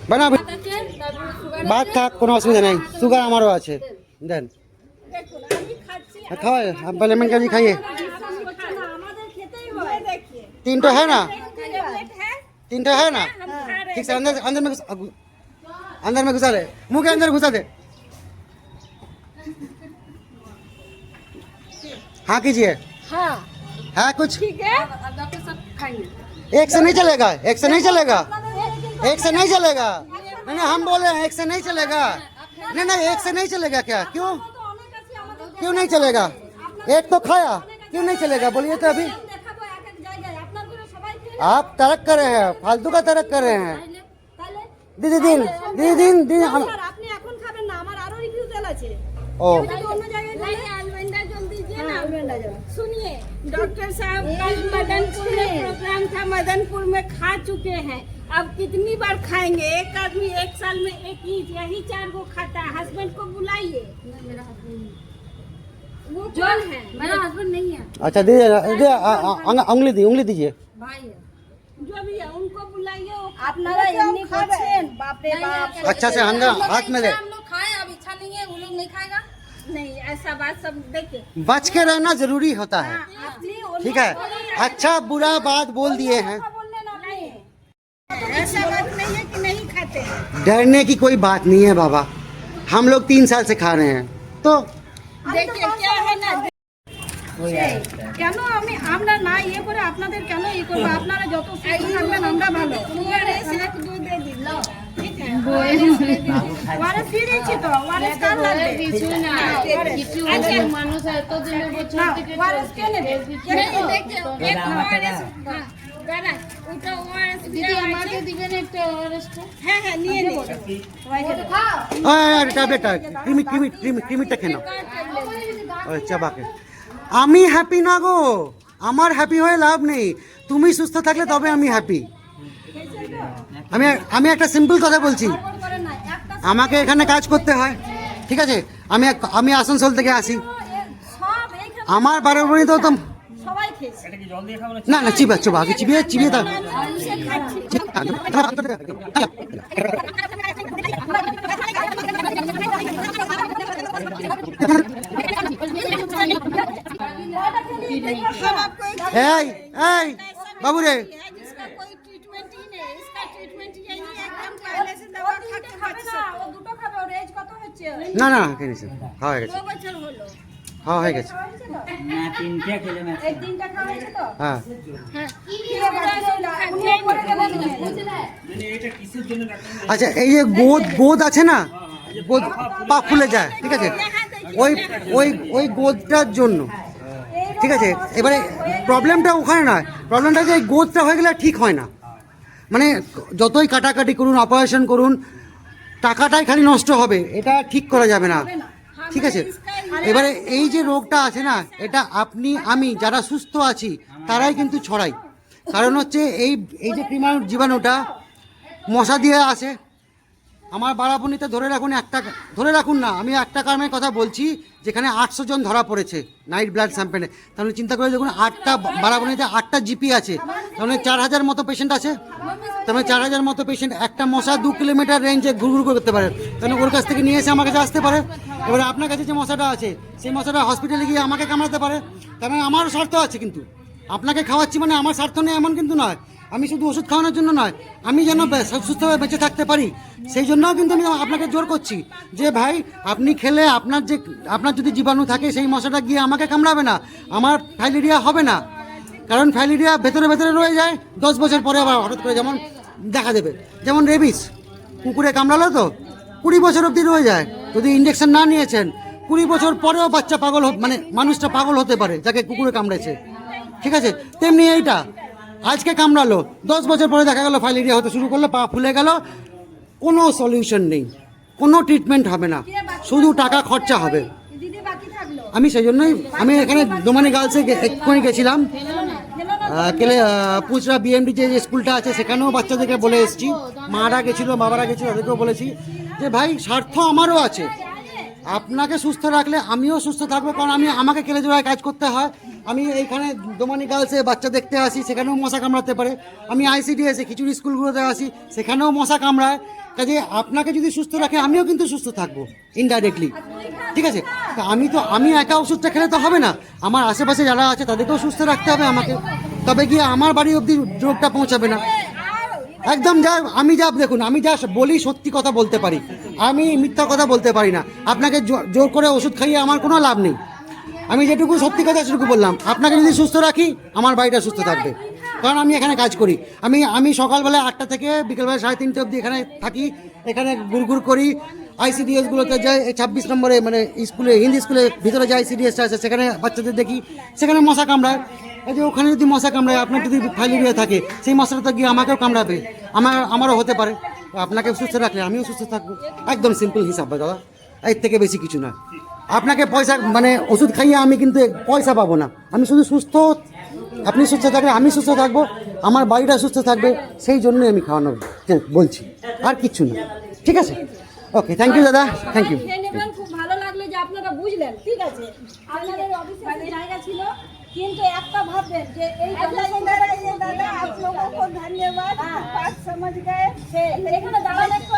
বানাবি ভাত থাক, কোনো অসুবিধা নেই, সুগার আমারও আছে। দেন খাওয়াই आप लेमन का जी खाइए। तीन तो है ना, तीन तो है ना, ठीक से अंदर अंदर में घुसा दे, मुंह के अंदर घुसा दे। हाँ कीजिए। हाँ है कुछ ठीक है, अब डॉक्टर सब खाएंगे। एक से नहीं चलेगा, एक से नहीं चलेगा, एक से नहीं चलेगा। नहीं नहीं हम बोले हैं एक से नहीं चलेगा। नहीं नहीं एक से नहीं चलेगा क्या, क्यों क्यों नहीं चलेगा? एक तो खाया, क्यों नहीं चलेगा बोलिए तो अभी। आप तर्क कर रहे हैं, फालतू का तर्क कर रहे हैं। दीदी दिन दीदी दिन दीदी हम আপনি এখন খাবেন না, আমার আরো রিফিউজাল আছে। ओ অন্য জায়গায় গেলে আলবেন্ডা জল दीजिए ना, আলবেন্ডा জল। सुनिए डॉक्टर साहब कल मदनपुर में प्रोग्राम था, मदनपुर में खा चुके हैं, अब कितनी बार खाएंगे? एक आदमी एक साल में एक ही यही 4 गो खाता है। हस्बैंड को बुलाइए, वो जल है, मेरा हस्बैंड नहीं है, अच्छा दीजिए उंगली दीजिए। भाई है जो भी है, उनको बुलाइए। আপনারা এমনি খাচ্ছেন, বাপ রে বাপ। अच्छा से अंदर हाथ में दे, हम लोग खाएं, अब इच्छा नहीं है, वो लोग नहीं खाएगा। नहीं ऐसा बात सब देखिए, बच के रहना जरूरी होता है, ठीक है। अच्छा बुरा बात बोल दिए हैं, बोलने ना नहीं, ऐसा बात नहीं है कि नहीं खाते हैं। डरने की कोई बात नहीं है बाबा, हम लोग 3 साल से खा रहे हैं तो देखिए क्या है ना, কেন আমরা না ইয়ে করে আপনাদের কেন ইয়ে করবো? আপনারা যত সুস্থ থাকবেন আমরা ভালো। ওয়ারেস এক দুই দিয়ে দিন, ঠিক আছে, ওয়ারেস দিয়ে দিচ্ছি তো, ওয়ারেস কার লাগবে? কিছু না, কিছু মানুষ এত দিনের বছর থেকে ওয়ারেস কে নেবে? দেখতে এক ওয়ারেস দাঁড়া, ওটা ওয়ারেস দিদি আমাকে দিবেন একটা ওয়ারেসটা। হ্যাঁ হ্যাঁ নিয়ে নেব, ওটা খাও। ট্যাবলেটটা ক্রিমিটা খেয়ে নাও চাবাকে। আমি হ্যাপি না গো, আমার হ্যাপি হয়ে লাভ নেই, তুমি সুস্থ থাকলে তবে আমি হ্যাপি। আমি আমি একটা সিম্পল কথা বলছি, আমাকে এখানে কাজ করতে হয়, ঠিক আছে। আমি আসানসোল থেকে আসি, আমার বারোবনি তো সবাই খেয়েছে। না না চিবা আগে চিবিয়ে দাও। এই এই বাবু রে, इसका कोई ट्रीटमेंट ही नहीं, इसका ट्रीटमेंट यही है, एकदम पहले से दवा खाते ना, वो দুটো খাবে। ওর এজ কত হচ্ছে? না না খেয়েছি, খাওয়া হয়ে গেছে, 2 বছর হলো। খাওয়া হয়ে গেছে। না তিনটা খেলে না, এই তিনটা খাওয়া হয়েছে তো? হ্যাঁ কি উনি উপরে গেলেন বুঝলে? এটা কিসের জন্য ডাক্তার? আচ্ছা এই যে গোদ আছে না, গোদ পা ফুলে যায়, ঠিক আছে, ওই ওই ওই গোদটার জন্য, ঠিক আছে। এবারে প্রবলেমটা ওখানে নয়, প্রবলেমটা যে এই গোদটা হয়ে গেলে ঠিক হয় না, মানে যতই কাটাকাটি করুন অপারেশন করুন টাকাটাই খালি নষ্ট হবে, এটা ঠিক করা যাবে না, ঠিক আছে। এবারে এই যে রোগটা আছে না, এটা আপনি আমি যারা সুস্থ আছি তারাই কিন্তু ছড়াই, কারণ হচ্ছে এই যে জীবাণুটা মশা দিয়ে আসে। আমার বারাবণীতে ধরে রাখুন না, আমি একটা কারণের কথা বলছি, যেখানে 800 জন ধরা পড়েছে নাইট ব্লাড স্যাম্পেলে, তাহলে চিন্তা করে দেখুন 8টা বারাবণীতে 8টা জিপি আছে, তাহলে 4000 মতো পেশেন্ট আছে, তাহলে 4000 মতো পেশেন্ট, একটা মশা 2 কিলোমিটার রেঞ্জে ঘুরঘুর করতে পারে, তাহলে ওর কাছ থেকে নিয়ে এসে আমার কাছে আসতে পারে। এবারে আপনার কাছে যে মশাটা আছে সেই মশাটা হসপিটালে গিয়ে আমাকে কামড়াতে পারে, তাহলে আমারও স্বার্থ আছে, কিন্তু আপনাকে খাওয়াচ্ছি মানে আমার স্বার্থ নেই এমন কিন্তু নয়, আমি শুধু ওষুধ খাওয়ানোর জন্য নয়, আমি যেন সুস্থভাবে বেঁচে থাকতে পারি সেই জন্যও কিন্তু আমি আপনাকে জোর করছি যে ভাই আপনি খেলে আপনার যদি জীবাণু থাকে সেই মশাটা গিয়ে আমাকে কামড়াবে না, আমার ফাইলেরিয়া হবে না, কারণ ফাইলেরিয়া ভেতরে ভেতরে রয়ে যায়, 10 বছর পরে আবার হঠাৎ করে যেমন দেখা দেবে, যেমন রেবিস কুকুরে কামড়ালো তো 20 বছর অবধি রয়ে যায়, যদি ইঞ্জেকশন না নিয়েছেন 20 বছর পরেও বাচ্চা পাগল মানে মানুষটা পাগল হতে পারে যাকে কুকুরে কামড়েছে, ঠিক আছে। তেমনি এইটা আজকে কামড়ালো, 10 বছর পরে দেখা গেল ফাইলেরিয়া হতে শুরু করলো, পা ফুলে গেল, কোনো সলিউশন নেই, কোনো ট্রিটমেন্ট হবে না, শুধু টাকা খরচা হবে। আমি সেই জন্যই আমি এখানে দোমানি গার্লসে এক্ষুনি গেছিলাম, পুচরা বিএমডি যে স্কুলটা আছে সেখানেও বাচ্চাদেরকে বলে এসেছি, মারা গেছিলো বাবারা গেছিলো, তাদেরকেও বলেছি যে ভাই স্বার্থ আমারও আছে, আপনাকে সুস্থ রাখলে আমিও সুস্থ থাকবো, কারণ আমাকে কেলে জোড়ায় কাজ করতে হয়, আমি এইখানে দোমানি গার্লসে বাচ্চা দেখতে আসি, সেখানেও মশা কামড়াতে পারে, আমি আইসিডিএসে খিচুড়ি স্কুলগুলোতে আসি, সেখানেও মশা কামড়ায়, কাজে আপনাকে যদি সুস্থ রাখে আমিও কিন্তু সুস্থ থাকবো ইনডাইরেক্টলি, ঠিক আছে? তা আমি একা ওষুধটা খেলে তো হবে না, আমার আশেপাশে যারা আছে তাদেরকেও সুস্থ রাখতে হবে আমাকে, তবে গিয়ে আমার বাড়ি অবধি রোগটা পৌঁছাবে না। একদম আমি দেখুন, আমি যা বলি সত্যি কথা বলতে পারি, আমি মিথ্যা কথা বলতে পারি না। আপনাকে জোর করে ওষুধ খাইয়ে আমার কোনো লাভ নেই, আমি যেটুকু সত্যি কথা সেটুকু বললাম। আপনাকে যদি সুস্থ রাখি আমার বাড়িটা সুস্থ থাকবে, কারণ আমি এখানে কাজ করি। আমি সকালবেলা 8টা থেকে বিকেলবেলা 3:30 অবধি এখানে থাকি, এখানে ঘুরঘুর করি। আইসিডিএসগুলোতে যাই, 26 নম্বরে মানে স্কুলে, হিন্দি স্কুলের ভিতরে যে আইসিডিএসটা আছে সেখানে বাচ্চাদের দেখি, সেখানে মশা কামড়ায়। এই যে ওখানে যদি মশা কামড়ায়, আপনার যদি ফাইলেরিয়া থাকে, সেই মশাটা গিয়ে আমাকেও কামড়াবে, আমারও হতে পারে। আপনাকে সুস্থ রাখলে আমিও সুস্থ থাকবো, একদম সিম্পল হিসাব দাদা, এর থেকে বেশি কিছু না। আপনাকে পয়সা মানে ওষুধ খাইয়ে আমি কিন্তু পয়সা পাবো না, আমি শুধু সুস্থ, আপনি সুস্থ থাকলে আমি সুস্থ থাকবো, আমার বাড়িটা সুস্থ থাকবে, সেই জন্যই আমি খাওয়ানো বলছি, আর কিচ্ছু না। ঠিক আছে, ওকে, থ্যাংক ইউ দাদা, থ্যাংক ইউ। খেয়ে নেবেন, খুব ভালো লাগলো যে আপনারা বুঝলেন, ঠিক আছে? আপনাদের অফিসের জায়গা ছিল, কিন্তু একটা ভাববেন যে এই দাদা, आप लोगों को धन्यवाद, बात समझ गए। এখানে দাঁড়ালে একটু